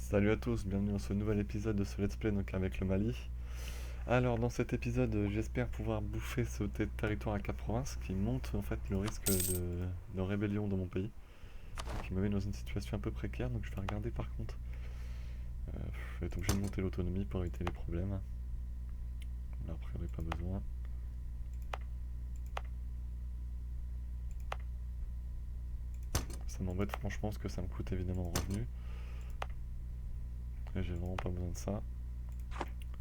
Salut à tous, bienvenue dans ce nouvel épisode de ce Let's Play donc avec le Mali. Alors dans cet épisode j'espère pouvoir bouffer ce territoire à 4 provinces qui monte en fait le risque de rébellion dans mon pays, qui me met dans une situation un peu précaire, donc je vais regarder par contre. Je vais être obligé de monter l'autonomie pour éviter les problèmes. Là a priori pas besoin. Ça m'embête franchement parce que ça me coûte évidemment en revenus. Et j'ai vraiment pas besoin de ça.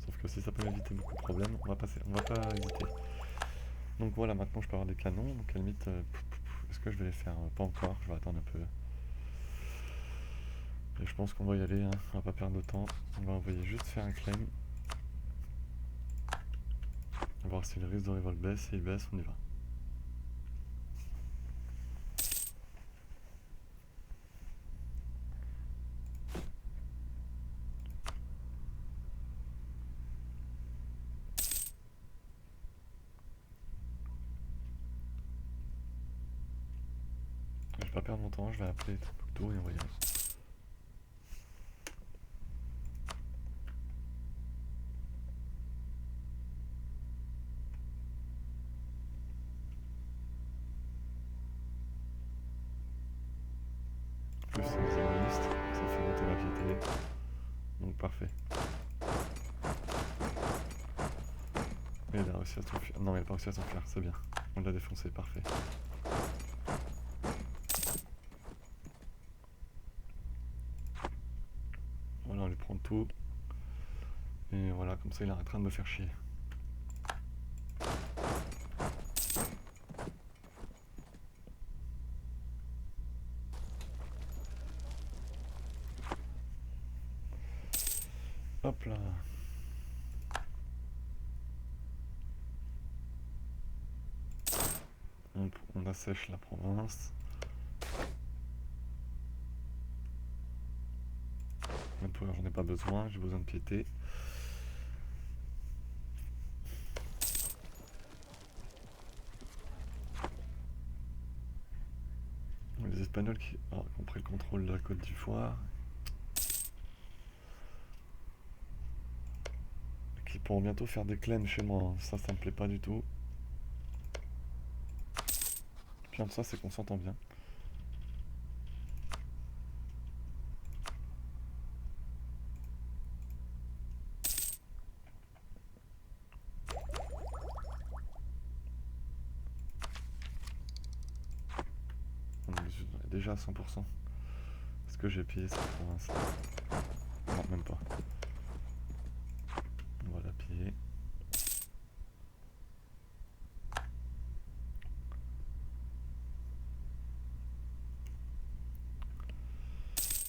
Sauf que si ça peut m'éviter beaucoup de problèmes, on va pas hésiter. Donc voilà, maintenant je peux avoir des canons, donc à la limite, est-ce que je vais les faire? Pas encore, je vais attendre un peu. Et je pense qu'on va y aller, hein. On va pas perdre de temps. On va envoyer juste faire un claim. On va voir si le risque de révolte baisse. S'il baisse, on y va. Je vais pas perdre mon temps, je vais appeler Timbuktu et on va y aller. En plus, c'est des égoïstes, ça fait monter la piété. Donc parfait. Et il a réussi à s'enfuir. Non, il a pas réussi à s'enfuir, c'est bien. On l'a défoncé, parfait. Voilà, on lui prend tout. Et voilà, comme ça il arrêtera de me faire chier. Hop là. On assèche la province. Maintenant, j'en ai pas besoin, j'ai besoin de piété. Les Espagnols qui ont pris le contrôle de la Côte d'Ivoire. Qui pourront bientôt faire des claims chez moi, hein. Ça me plaît pas du tout. Puis de ça, c'est qu'on s'entend bien. On est déjà à 100%. Est-ce que j'ai pillé cette province? Non, même pas. On va la piller.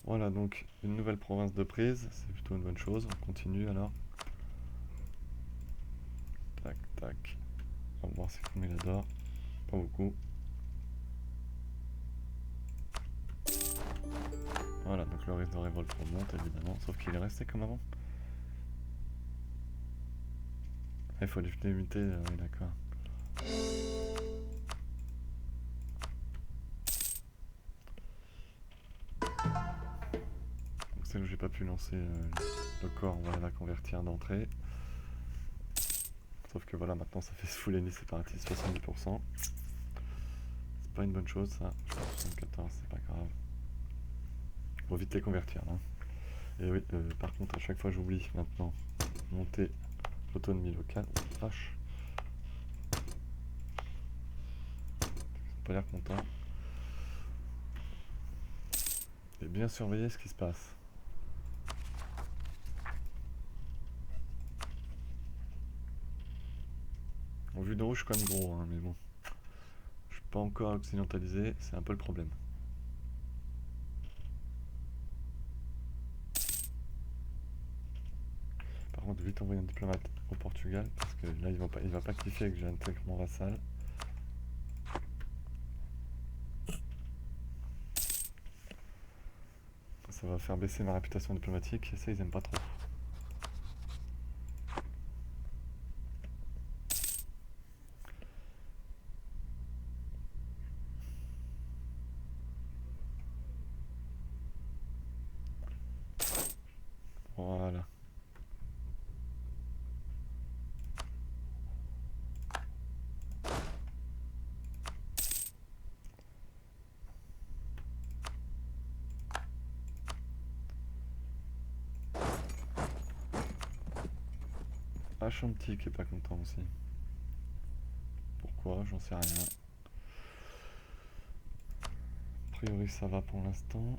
Voilà, donc une nouvelle province de prise, c'est plutôt une bonne chose. On continue alors. Tac, tac. On va voir si combien il adore. Pas beaucoup. Voilà, donc le risque de révolte remonte évidemment, sauf qu'il est resté comme avant. Il faut les limiter, oui d'accord. Donc celle où j'ai pas pu lancer le corps, on va la convertir d'entrée. Sauf que voilà, maintenant ça fait se full ennemi séparatiste, 70%. C'est pas une bonne chose ça. 74, c'est pas grave. Faut vite les convertir là. Et oui, par contre, à chaque fois j'oublie maintenant. Monter l'autonomie locale. Oh, vache. Ils ont pas l'air contents. Et bien surveiller ce qui se passe. En vue de rouge, je suis quand même gros, hein, mais bon. Je suis pas encore occidentalisé, c'est un peu le problème. Par contre, vite envoyer un diplomate au Portugal, parce que là, il va pas kiffer que j'intègre mon vassal. Ça va faire baisser ma réputation diplomatique, et ça, ils aiment pas trop. Voilà. Ah, Chanty qui est pas content aussi. Pourquoi? J'en sais rien. A priori ça va pour l'instant.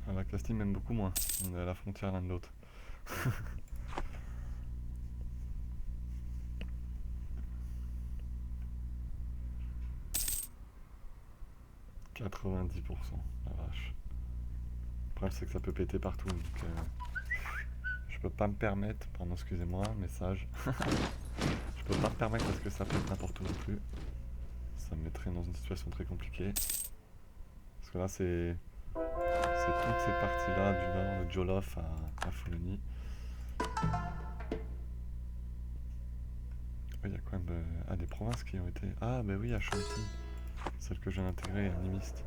Ah, la Castille m'aime beaucoup moins. On est à la frontière l'un de l'autre. 90%, la vache. Le problème c'est que ça peut péter partout, donc je peux pas me permettre, pardon excusez-moi, message. Je peux pas me permettre parce que ça pète n'importe où non plus. Ça me mettrait dans une situation très compliquée. Parce que là c'est toutes ces parties-là du nord, de Jolof à Folony. Il y a quand même des provinces qui ont été... Ah bah oui, à Chantilly, celle que j'ai intégrée, animiste.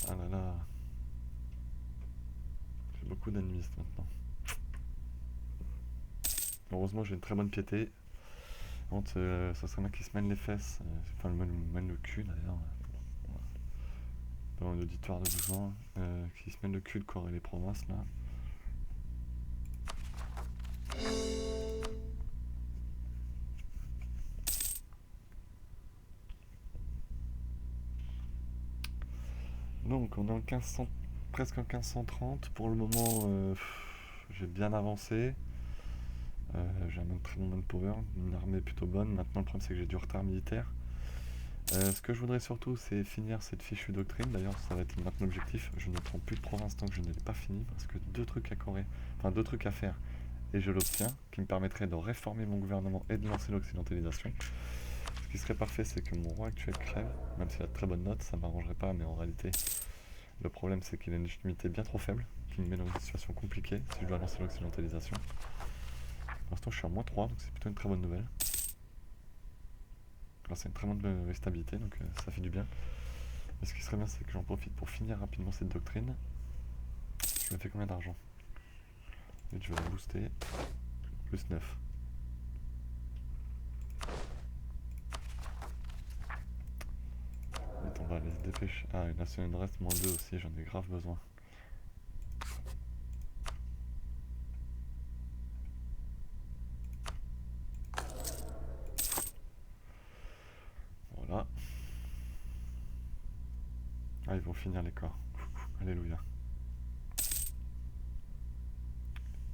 Ah là là. J'ai beaucoup d'animistes maintenant. Heureusement j'ai une très bonne piété. Ça serait bien qui se mène les fesses, enfin mène le cul d'ailleurs. Dans l'auditoire de 12 ans, qui se mène le cul de Corée les provinces là. Donc on est en 1500, presque en 1530. Pour le moment, j'ai bien avancé. J'ai un très bon manpower, une armée plutôt bonne. Maintenant le problème c'est que j'ai du retard militaire. Ce que je voudrais surtout c'est finir cette fichue doctrine. D'ailleurs ça va être maintenant l'objectif. Je ne prends plus de province tant que je ne l'ai pas fini. Parce que deux trucs à faire. Et je l'obtiens, qui me permettrait de réformer mon gouvernement et de lancer l'occidentalisation. Ce qui serait parfait, c'est que mon roi actuel crève, même s'il a de très bonnes notes, ça m'arrangerait pas, mais en réalité, le problème c'est qu'il a une légitimité bien trop faible, qui me met dans une situation compliquée si je dois lancer l'occidentalisation. Pour l'instant, je suis à -3, donc c'est plutôt une très bonne nouvelle. Alors, c'est une très bonne stabilité, donc ça fait du bien. Mais ce qui serait bien, c'est que j'en profite pour finir rapidement cette doctrine. Je me fais combien d'argent? Et je vais la booster. Plus 9. On va aller se dépêcher. Ah, il y en reste -2 aussi, j'en ai grave besoin. Voilà. Ah, ils vont finir les corps. Alléluia.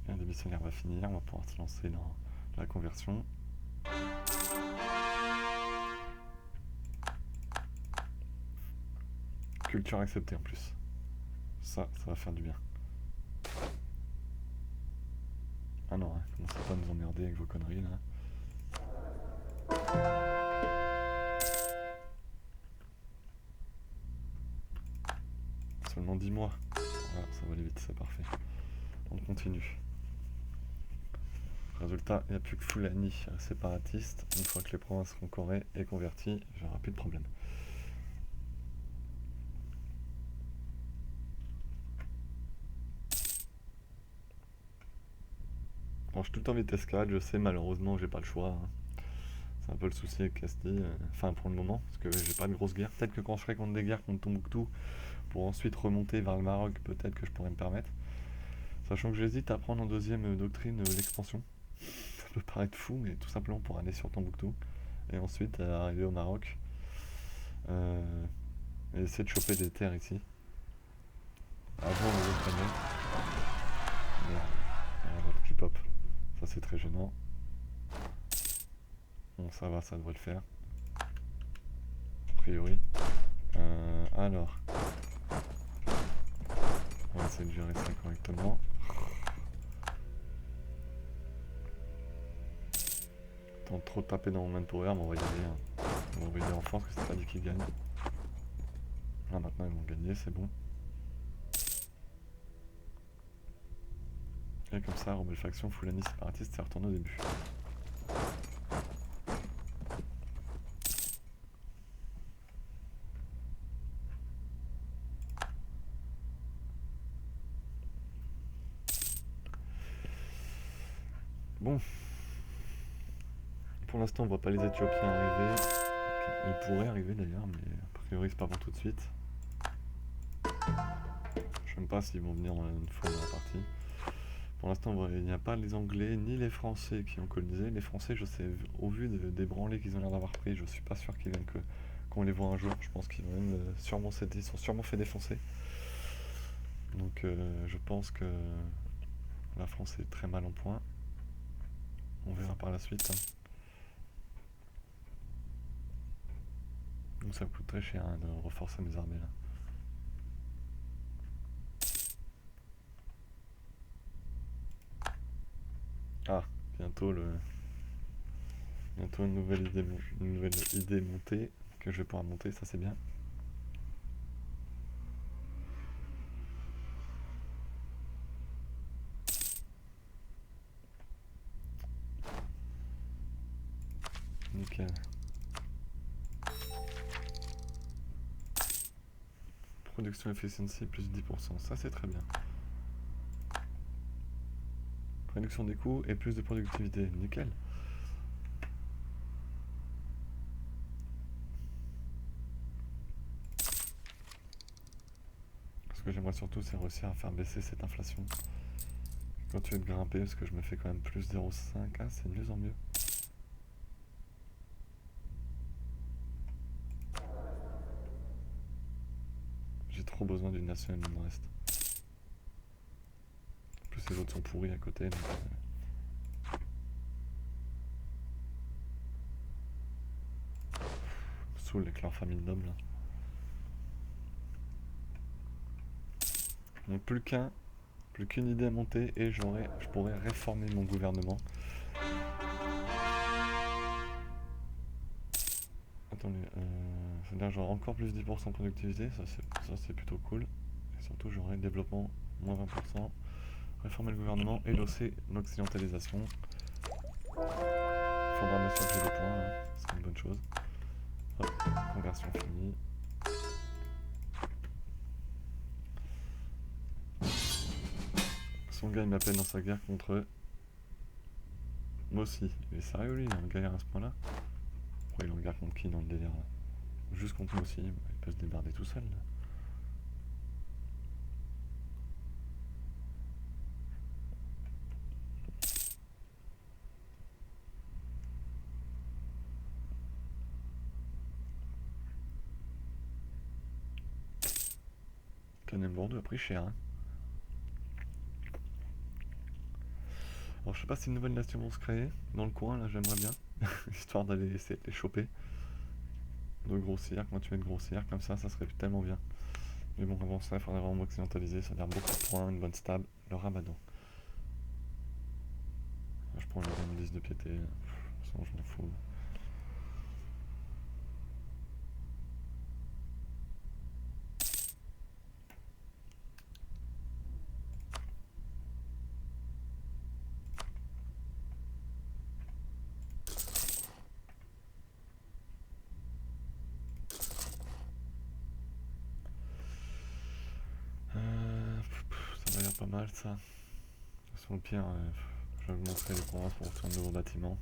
Un des missionnaires va finir, on va pouvoir se lancer dans la conversion. Culture acceptée en plus. Ça va faire du bien. Ah non, hein, commencez pas à nous emmerder avec vos conneries là. Seulement 10 mois. Voilà, ça va aller vite, c'est parfait. On continue. Résultat, il n'y a plus que Fulani séparatiste. Une fois que les provinces seront Corée et converties, j'aurai plus de problème. Bon, je suis tout le temps vitesse 4, je sais, malheureusement, j'ai pas le choix. Hein. C'est un peu le souci avec Castille, enfin pour le moment, parce que j'ai pas de grosse guerre. Peut-être que quand je ferai contre des guerres contre Tombouctou, pour ensuite remonter vers le Maroc, peut-être que je pourrais me permettre. Sachant que j'hésite à prendre en deuxième doctrine l'expansion. Ça peut paraître fou, mais tout simplement pour aller sur Tombouctou. Et ensuite arriver au Maroc. Et essayer de choper des terres ici. Avant les Espagnols. Merde, qui pop. Ça c'est très gênant. Bon, ça va, ça devrait le faire. A priori. Alors. On va essayer de gérer ça correctement. Tant trop taper dans mon manpower, mais on va y aller. Hein. On va envoyer en France que c'est pas dit qu'ils gagnent. Là maintenant ils vont gagner, c'est bon. Et comme ça, rebelle faction, Fulani séparatiste, c'est retourné au début. Bon. Pour l'instant, on voit pas les Éthiopiens arriver. Ils pourraient arriver d'ailleurs, mais a priori c'est pas pour tout de suite. Je sais même pas s'ils vont venir une fois dans la partie. Pour l'instant, il n'y a pas les Anglais ni les Français qui ont colonisé. Les Français, je sais, au vu des branlées qu'ils ont l'air d'avoir pris, je suis pas sûr qu'ils viennent qu'on les voit un jour. Je pense qu'ils vont même ils sont sûrement fait défoncer. Donc je pense que la France est très mal en point. On verra par la suite. Hein. Donc ça me coûte très cher hein, de renforcer mes armées là. Ah, bientôt une nouvelle idée montée que je vais pouvoir monter, ça c'est bien. Nickel. Production efficiency plus 10%, ça c'est très bien. Réduction des coûts et plus de productivité, nickel. Ce que j'aimerais surtout c'est réussir à faire baisser cette inflation. Continuer de grimper parce que je me fais quand même plus 0,5, ah c'est de mieux en mieux. J'ai trop besoin d'une nation et il me reste. En plus les autres sont pourris à côté donc saoule avec leur famille noble. Donc plus qu'une idée à monter et je pourrais réformer mon gouvernement. Attendez, c'est-à-dire j'aurai encore plus 10% de productivité, ça c'est plutôt cool. Et surtout j'aurai développement moins 20%, réformer le gouvernement et l'occidentalisation. L'occidentalisation. Faudra me changer les points, hein, c'est une bonne chose. Hop, conversion finie. Son gars il m'appelle dans sa guerre contre eux. Moi aussi. Il est sérieux lui, il est en galère à ce point là. Pourquoi il est en guerre contre qui dans le délire là? Juste contre moi aussi, il peut se démerder tout seul là. Canem Bordeaux a pris cher hein. Alors je sais pas si une nouvelle nation vont se créer dans le coin là, j'aimerais bien. Histoire d'aller essayer de les choper. De grossir, continuer de grossir, comme ça serait tellement bien. Mais bon, avant ça, il faudrait vraiment occidentaliser, ça veut dire beaucoup de points, une bonne stab, le rabadan. Je prends le 10 de piété, je m'en fous. Ça m'a l'air pas mal ça. De toute façon, au pire, je vais augmenter les provinces pour faire de nouveaux bâtiments.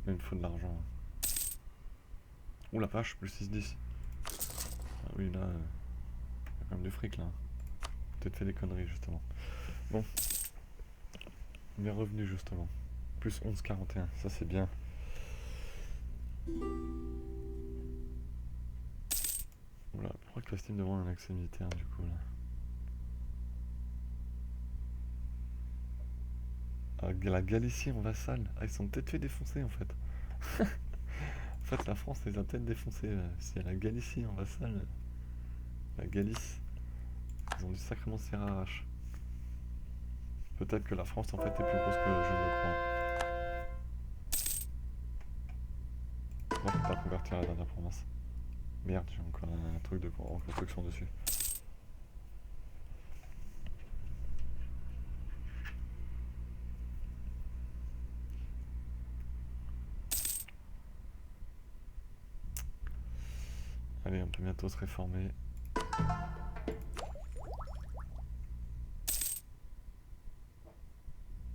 Mais il me faut de l'argent. Ouh la vache, plus 6-10. Ah oui, là, il y a quand même du fric là. Peut-être fait des conneries justement. Bon. Mes revenus justement. Plus 11,41, ça c'est bien. Voilà, pourquoi que Steam demande un accès militaire du coup là? La Galicie en vassal. Ah, ils sont peut-être fait défoncer en fait. En fait, la France les a peut-être défoncés. S'il y a la Galicie en vassal, la Galice, ils ont dû sacrément se faire arrache. Peut-être que la France en fait est plus grosse que je ne le crois. Moi, je peux pas convertir la dernière province. Merde, j'ai encore un truc en construction dessus. Allez, on peut bientôt se réformer.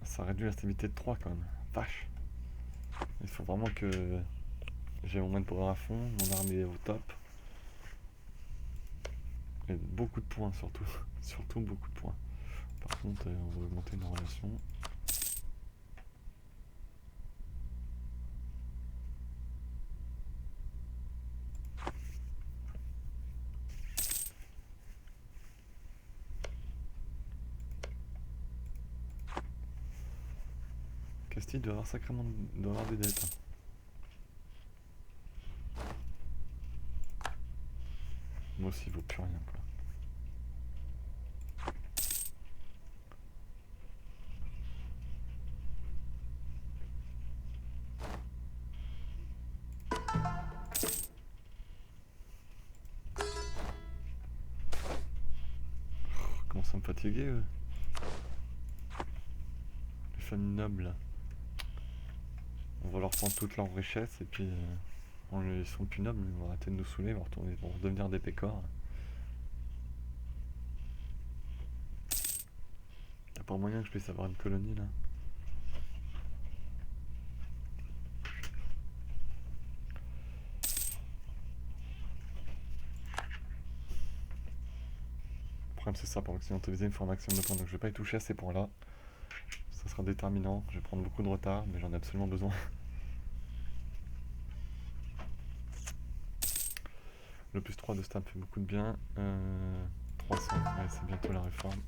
Ça réduit la stabilité de 3 quand même. Vache. Il faut vraiment que j'ai mon manpower à fond, mon armée est au top. Et beaucoup de points surtout. Surtout beaucoup de points. Par contre, on va augmenter nos relations. Castille doit avoir sacrément doit avoir des dettes. Moi aussi, il vaut plus rien quoi. Comment ça me fatiguer eux. Les familles nobles là. On va leur prendre toutes leurs richesses et puis ils sont plus nobles, ils vont arrêter de nous saouler, ils vont redevenir des pécores. Y'a pas moyen que je puisse avoir une colonie là. Le problème c'est ça, pour occidentaliser il me faut un maximum de points, donc je vais pas y toucher à ces points là. Ça sera déterminant, je vais prendre beaucoup de retard, mais j'en ai absolument besoin. Le plus 3 de stab fait beaucoup de bien. 300, ouais, c'est bientôt la réforme.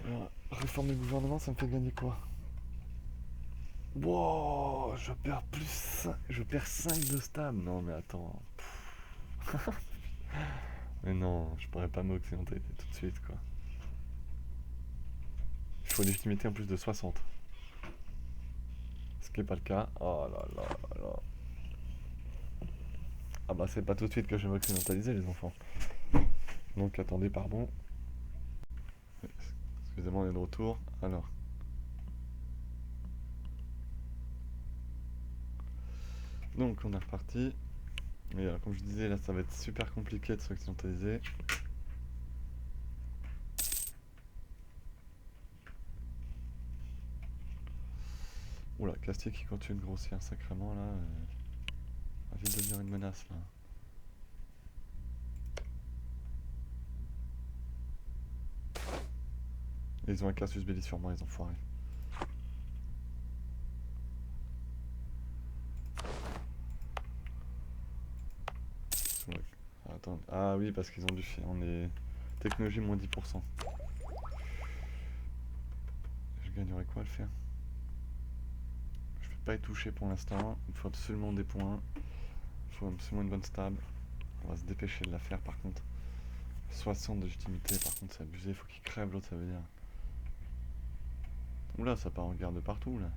Alors, réforme du gouvernement, ça me fait gagner quoi? Wow, je perds plus 5, je perds 5 de stab. Non mais attends. Mais non, je pourrais pas m'occidentaliser tout de suite quoi. Il faut une légitimité en plus de 60. Ce qui est pas le cas. Oh là là là. Ah bah c'est pas tout de suite que je vais m'occidentaliser les enfants. Donc attendez, pardon. Excusez-moi, on est de retour. Alors. Donc on est reparti. Et comme je disais, là ça va être super compliqué de s'occidentaliser. Oula, Castille qui continue de grossir sacrément là. Va vite devenir une menace là. Et ils ont un casus belli sur moi, ils enfoirés. Attends. Ah oui, parce qu'ils ont dû faire. On est. Technologie moins 10%. Je gagnerais quoi à le faire? Je vais pas y toucher pour l'instant. Il faut absolument des points. Il faut absolument une bonne stab. On va se dépêcher de la faire par contre. 60 de légitimité, par contre c'est abusé, il faut qu'il crève l'autre, ça veut dire. Oula, ça part en guerre de partout là.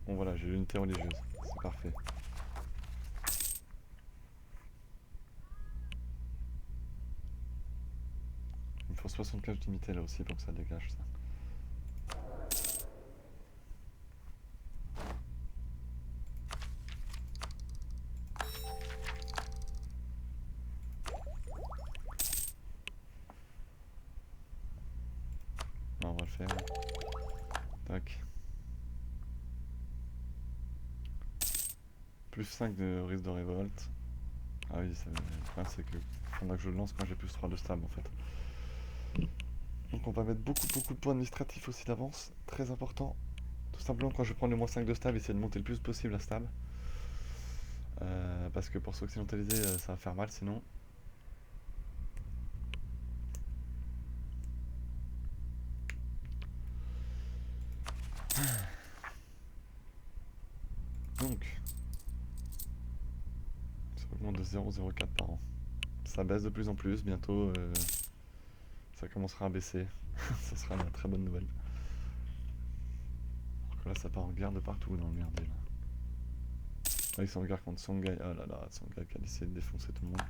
Bon voilà, j'ai l'unité religieuse, c'est parfait. Il me faut 75 d'unité là aussi pour que ça dégage ça. Non, on va le faire. Tac. Plus 5 de risque de révolte. Ah oui, le problème c'est que faudra que je le lance quand j'ai plus 3 de stab en fait. Donc on va mettre beaucoup de points administratifs aussi d'avance, très important. Tout simplement quand je prends le moins 5 de stab, essayer de monter le plus possible la stab. Parce que pour s'occidentaliser, ça va faire mal sinon. Donc, ça augmente de 0,04 par an. Ça baisse de plus en plus, bientôt ça commencera à baisser. Ça sera une très bonne nouvelle. Alors que là, ça part en guerre de partout dans le merdier. Là. Ah, ils sont en guerre contre Songhai. Ah là là, Songhai qui a essayé de défoncer tout le monde.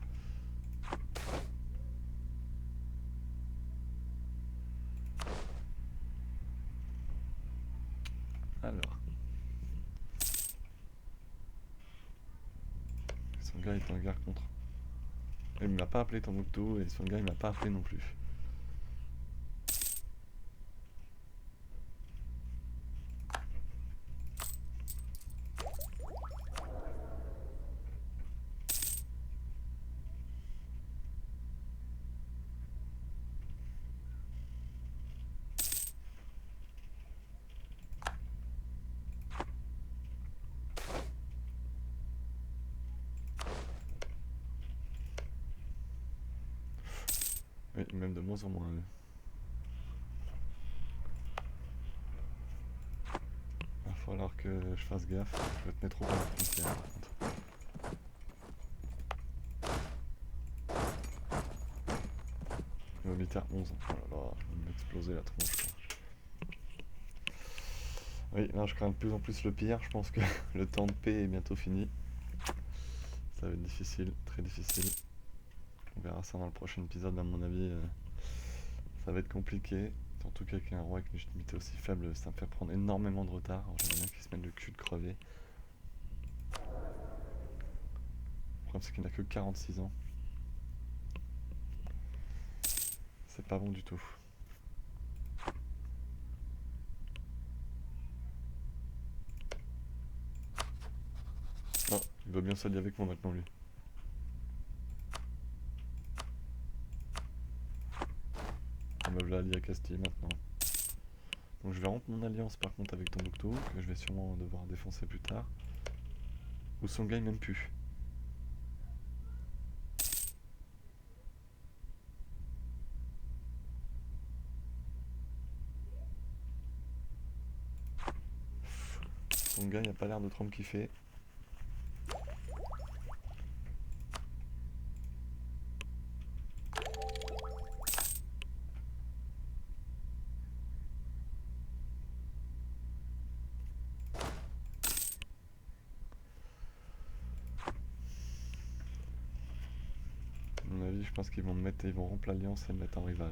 Alors. Songhai est en guerre contre. Il m'a pas appelé Tombouctou et Songhai il m'a pas appelé non plus. Oui, même de moins en moins. Va falloir que je fasse gaffe. Je vais te mettre trop à la frontière par contre. Le militaire 11. Oh là là, je vais m'exploser la tronche. Quoi. Oui, là je crains de plus en plus le pire. Je pense que le temps de paix est bientôt fini. Ça va être difficile, très difficile. On verra ça dans le prochain épisode, à mon avis. Ça va être compliqué. Surtout qu'avec un roi avec une légitimité aussi faible, ça me fait prendre énormément de retard. Alors, j'aimerais bien qu'il se mette le cul de crever. Le problème, c'est qu'il n'a que 46 ans. C'est pas bon du tout. Oh, il veut bien s'allier avec moi maintenant, lui. On va allier à Castille maintenant. Donc je vais rompre mon alliance par contre avec Tombouctou, que je vais sûrement devoir défoncer plus tard. Ou Songhai même plus. Songhai a pas l'air de trop me kiffer. À mon avis, je pense qu'ils vont me mettre, ils vont rompre l'alliance et me mettre en rival.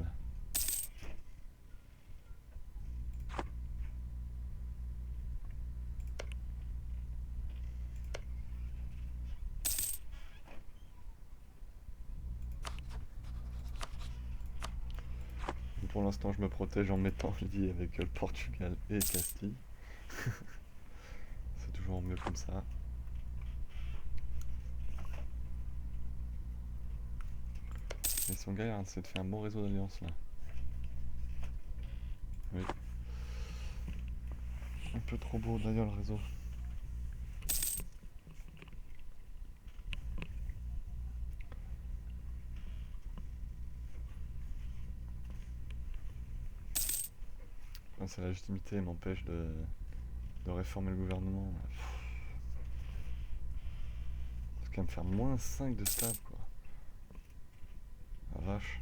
Pour l'instant, je me protège en mettant lié avec le Portugal et Castille. C'est toujours mieux comme ça. Mais Songhai a essayé de faire un bon réseau d'alliance là. Oui. Un peu trop beau d'ailleurs le réseau. C'est la légitimité m'empêche de réformer le gouvernement. C'est quand même faire moins 5 de stable quoi. La vache.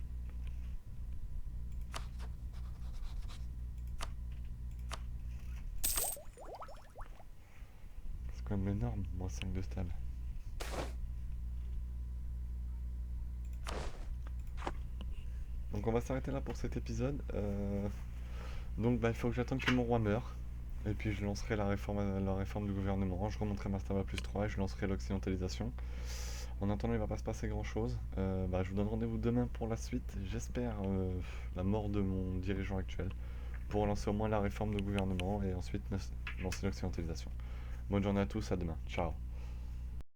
C'est quand même énorme, moins 5 de stable. Donc on va s'arrêter là pour cet épisode. Donc bah, il faut que j'attende que mon roi meure. Et puis je lancerai la réforme du gouvernement. Je remonterai ma stable à +3 et je lancerai l'occidentalisation. En attendant, il va pas se passer grand chose. Je vous donne rendez-vous demain pour la suite. J'espère la mort de mon dirigeant actuel pour lancer au moins la réforme du gouvernement et ensuite lancer l'occidentalisation. Bonne journée à tous, à demain. Ciao.